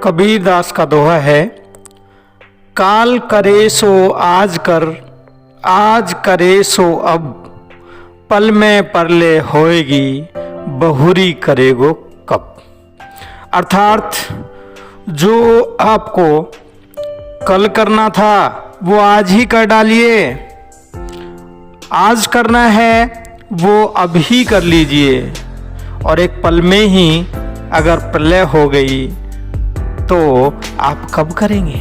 कबीर दास का दोहा है, काल करे सो आज कर, आज करे सो अब, पल में परले होएगी, बहुरी करेगो कब। अर्थात जो आपको कल करना था वो आज ही कर डालिए, आज करना है वो अभी कर लीजिए, और एक पल में ही अगर प्रलय हो गई तो आप कब करेंगे।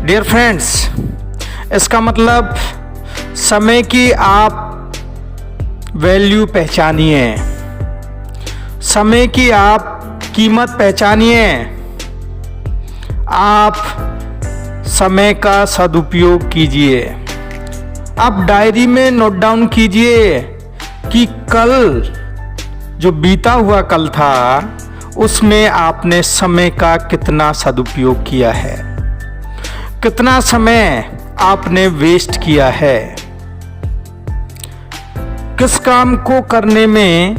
डियर फ्रेंड्स, इसका मतलब समय की आप वैल्यू पहचानिए, समय की आप कीमत पहचानिए, आप समय का सदुपयोग कीजिए। आप डायरी में नोट डाउन कीजिए कि कल जो बीता हुआ कल था उसमें आपने समय का कितना सदुपयोग किया है, कितना समय आपने वेस्ट किया है, किस काम को करने में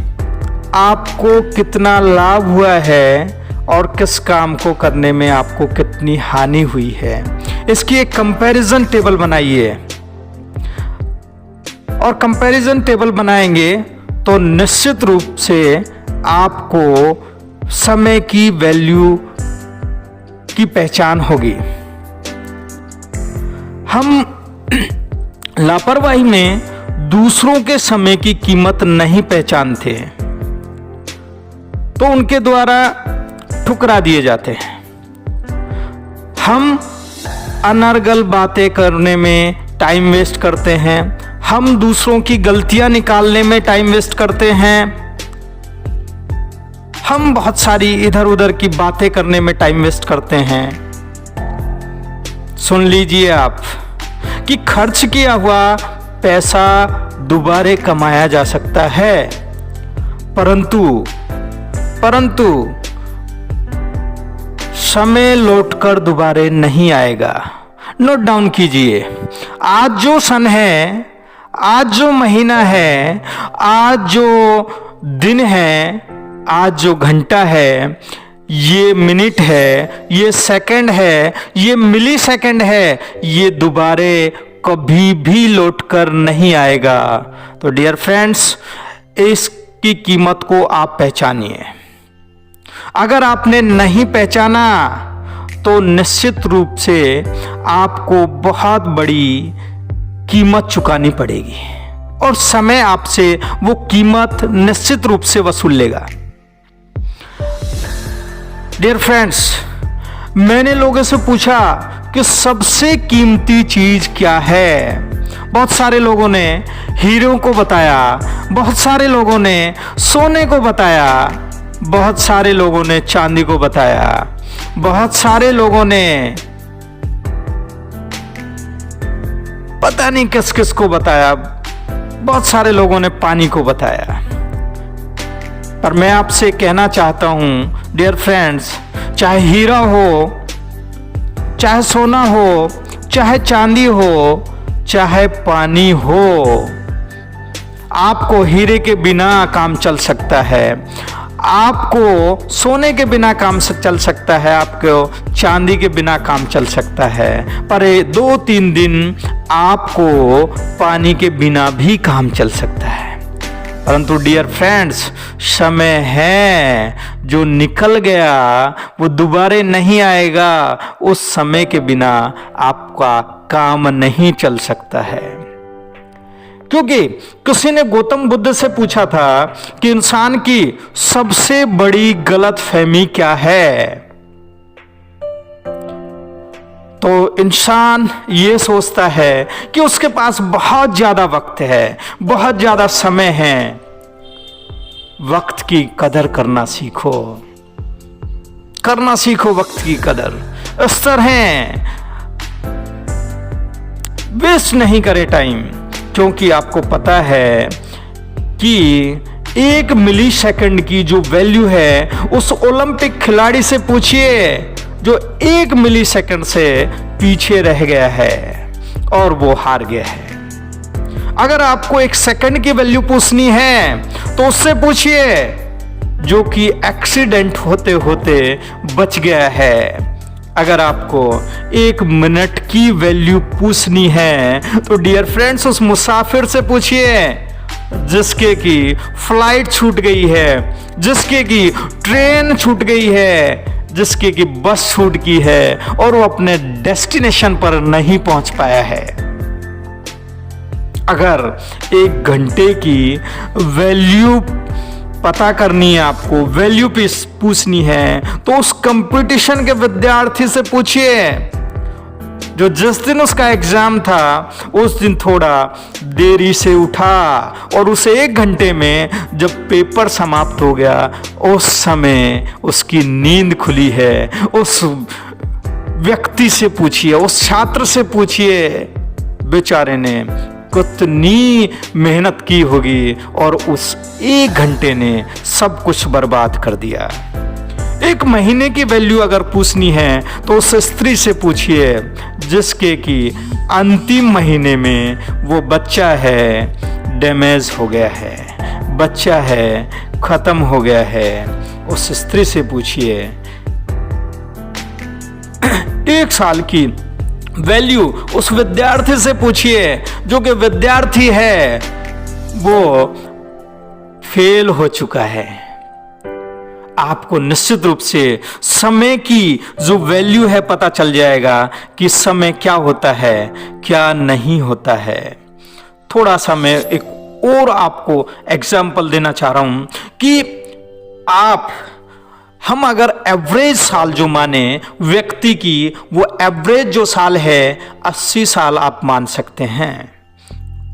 आपको कितना लाभ हुआ है और किस काम को करने में आपको कितनी हानि हुई है। इसकी एक कंपैरिजन टेबल बनाइए, और कंपैरिजन टेबल बनाएंगे तो निश्चित रूप से आपको समय की वैल्यू की पहचान होगी। हम लापरवाही में दूसरों के समय की कीमत नहीं पहचानते, तो उनके द्वारा ठुकरा दिए जाते हैं। हम अनर्गल बातें करने में टाइम वेस्ट करते हैं, हम दूसरों की गलतियां निकालने में टाइम वेस्ट करते हैं, हम बहुत सारी इधर उधर की बातें करने में टाइम वेस्ट करते हैं। सुन लीजिए आप कि खर्च किया हुआ पैसा दोबारा कमाया जा सकता है, परंतु समय लौटकर दोबारा नहीं आएगा। नोट डाउन कीजिए, आज जो सन है, आज जो महीना है, आज जो दिन है, आज जो घंटा है, ये मिनट है, ये सेकंड है, ये मिली सेकंड है, ये दोबारा कभी भी लौटकर नहीं आएगा। तो डियर फ्रेंड्स, इसकी कीमत को आप पहचानिए। अगर आपने नहीं पहचाना तो निश्चित रूप से आपको बहुत बड़ी कीमत चुकानी पड़ेगी, और समय आपसे वो कीमत निश्चित रूप से वसूल लेगा। डियर फ्रेंड्स, मैंने लोगों से पूछा कि सबसे कीमती चीज क्या है। बहुत सारे लोगों ने हीरो को बताया, बहुत सारे लोगों ने सोने को बताया, बहुत सारे लोगों ने चांदी को बताया, बहुत सारे लोगों ने पता नहीं किस किस को बताया, बहुत सारे लोगों ने पानी को बताया। पर मैं आपसे कहना चाहता हूं डियर फ्रेंड्स, चाहे हीरा हो, चाहे सोना हो, चाहे चांदी हो, चाहे पानी हो, आपको हीरे के बिना काम चल सकता है, आपको सोने के बिना काम चल सकता है, आपको चांदी के बिना काम चल सकता है, पर 2-3 दिन आपको पानी के बिना भी काम चल सकता है। परंतु डियर फ्रेंड्स, समय है जो निकल गया वो दोबारा नहीं आएगा। उस समय के बिना आपका काम नहीं चल सकता है। क्योंकि किसी ने गौतम बुद्ध से पूछा था कि इंसान की सबसे बड़ी गलतफहमी क्या है, तो इंसान ये सोचता है कि उसके पास बहुत ज्यादा वक्त है, बहुत ज्यादा समय है। वक्त की कदर करना सीखो, करना सीखो वक्त की कदर। इस तरह वेस्ट नहीं करे टाइम, क्योंकि आपको पता है कि 1 मिली सेकंड की जो वैल्यू है, उस ओलंपिक खिलाड़ी से पूछिए जो 1 मिली सेकंड से पीछे रह गया है और वो हार गया है। अगर आपको 1 सेकंड की वैल्यू पूछनी है तो उससे पूछिए जो कि एक्सीडेंट होते होते बच गया है। अगर आपको 1 मिनट की वैल्यू पूछनी है तो डियर फ्रेंड्स उस मुसाफिर से पूछिए जिसके की फ्लाइट छूट गई है, जिसके की ट्रेन छूट गई है, जिसके की बस छूट गई है और वो अपने डेस्टिनेशन पर नहीं पहुंच पाया है। अगर 1 घंटे की वैल्यू पता करनी है, आपको वैल्यू पूछनी है, तो उस कंपटीशन के विद्यार्थी से पूछिए जो जिस दिन उसका एग्जाम था उस दिन थोड़ा देरी से उठा और उसे 1 घंटे में जब पेपर समाप्त हो गया उस समय उसकी नींद खुली है। उस व्यक्ति से पूछिए, उस छात्र से पूछिए बेचारे ने कितनी मेहनत की होगी और उस 1 घंटे ने सब कुछ बर्बाद कर दिया। 1 महीने की वैल्यू अगर पूछनी है तो उस स्त्री से पूछिए जिसके कि अंतिम महीने में वो बच्चा है डैमेज हो गया है, बच्चा है खत्म हो गया है। उस स्त्री से पूछिए 1 साल की वैल्यू उस विद्यार्थी से पूछिए जो कि विद्यार्थी है वो फेल हो चुका है। आपको निश्चित रूप से समय की जो वैल्यू है पता चल जाएगा कि समय क्या होता है क्या नहीं होता है। थोड़ा सा मैं एक और आपको एग्जाम्पल देना चाह रहा हूं कि हम अगर एवरेज साल जो माने व्यक्ति की, वो एवरेज जो साल है 80 साल आप मान सकते हैं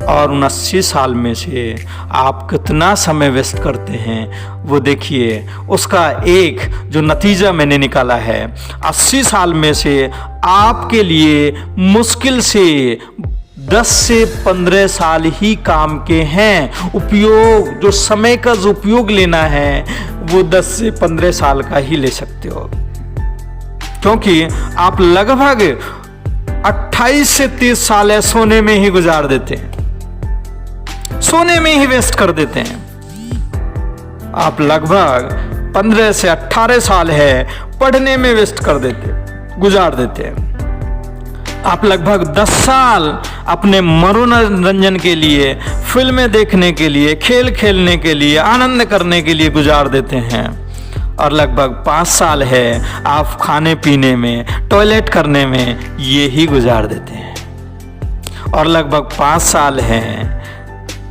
और उन 80 साल में से आप कितना समय वेस्ट करते हैं वो देखिए। उसका एक जो नतीजा मैंने निकाला है 80 साल में से आपके लिए मुश्किल से 10 से 15 साल ही काम के हैं। उपयोग जो समय का जो उपयोग लेना है वो 10 से 15 साल का ही ले सकते हो, क्योंकि आप लगभग 28 से 30 साल है सोने में ही गुजार देते हैं, सोने में ही वेस्ट कर देते हैं। आप लगभग 15 से 18 साल है पढ़ने में वेस्ट कर देते, गुजार देते हैं। आप लगभग 10 साल अपने मनोरंजन के लिए, फिल्में देखने के लिए, खेल खेलने के लिए, आनंद करने के लिए गुजार देते हैं और लगभग 5 साल है आप खाने पीने में, टॉयलेट करने में ये ही गुजार देते हैं और लगभग 5 साल है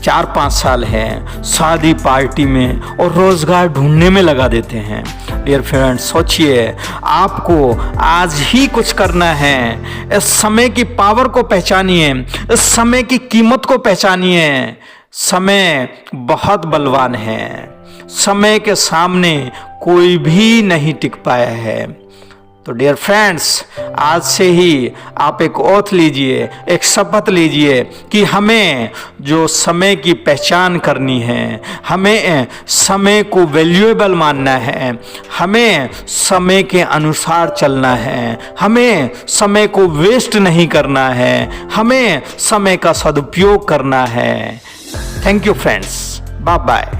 4-5 साल है शादी पार्टी में और रोजगार ढूंढने में लगा देते हैं। डियर फ्रेंड्स, सोचिए आपको आज ही कुछ करना है। इस समय की पावर को पहचानिए, इस समय की कीमत को पहचानिए। समय बहुत बलवान है, समय के सामने कोई भी नहीं टिक पाया है। तो डियर फ्रेंड्स, आज से ही आप एक ओथ लीजिए, एक शपथ लीजिए कि हमें जो समय की पहचान करनी है, हमें समय को वैल्यूएबल मानना है, हमें समय के अनुसार चलना है, हमें समय को वेस्ट नहीं करना है, हमें समय का सदुपयोग करना है। Thank you friends, bye bye.